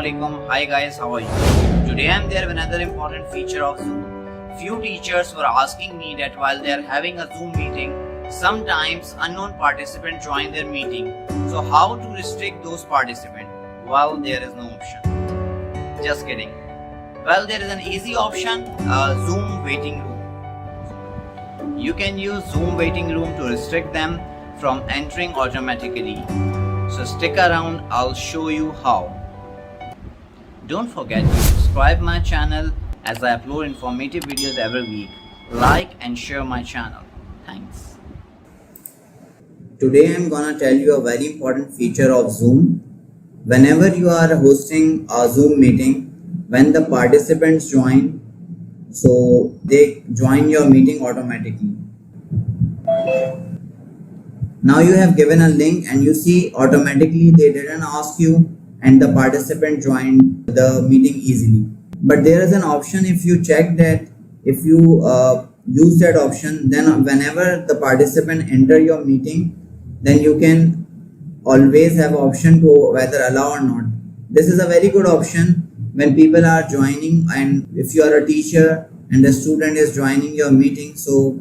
Assalamualaikum. Hi guys, how are you? Today I am there with another important feature of Zoom. Few teachers were asking me that while they are having a Zoom meeting, sometimes unknown participants join their meeting. So how to restrict those participants? Well, there is no option. Just kidding. Well, there is an easy option, Zoom waiting room. You can use Zoom waiting room to restrict them from entering automatically. So stick around, I'll show you how. Don't forget to subscribe my channel as I upload informative videos every week. Like and share my channel. Thanks. Today I'm gonna tell you a very important feature of Zoom. Whenever you are hosting a Zoom meeting, when the participants join, so they join your meeting automatically. Now you have given a link and you see automatically they didn't ask you and the participant joined the meeting easily. But there is an option, if you check that, if you use that option, then whenever the participant enter your meeting, then you can always have option to whether allow or not. This is a very good option when people are joining, and if you are a teacher and the student is joining your meeting, so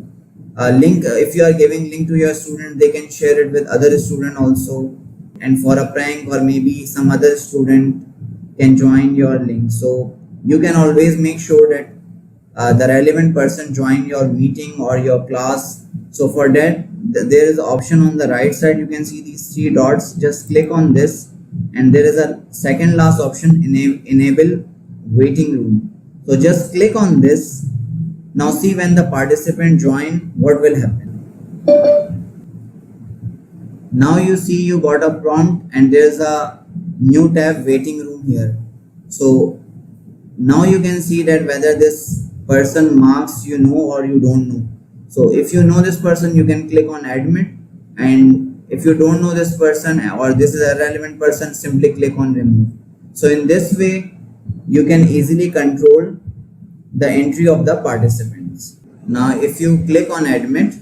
link, if you are giving link to your student, they can share it with other student also, and for a prank or maybe some other student can join your link. So you can always make sure that the relevant person join your meeting or your class. So for that, there is an option on the right side. You can see these three dots. Just click on this, and there is a second last option, enable waiting room. So just click on this. Now see, when the participant join, what will happen. Now you see you got a prompt and there is a new tab, waiting room here. So now you can see that whether this person marks you know or you don't know. So if you know this person, you can click on admit, and if you don't know this person or this is a relevant person, simply click on remove. So in this way you can easily control the entry of the participants. Now if you click on admit,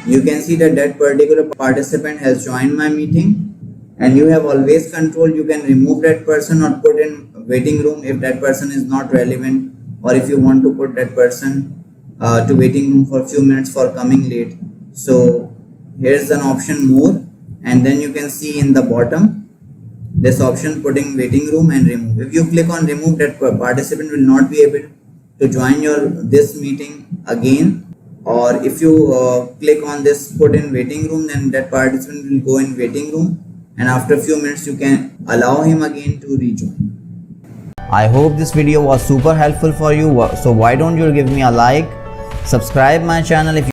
you can see that that particular participant has joined my meeting, and you have always control. You can remove that person or put in waiting room if that person is not relevant, or if you want to put that person to waiting room for a few minutes for coming late. So here's an option more, and then you can see in the bottom this option, putting waiting room and remove. If you click on remove, that participant will not be able to join this meeting again. Or if you click on this put in waiting room, then that participant will go in waiting room, and after a few minutes you can allow him again to rejoin. I hope this video was super helpful for you. So why don't you give me a like, subscribe my channel if you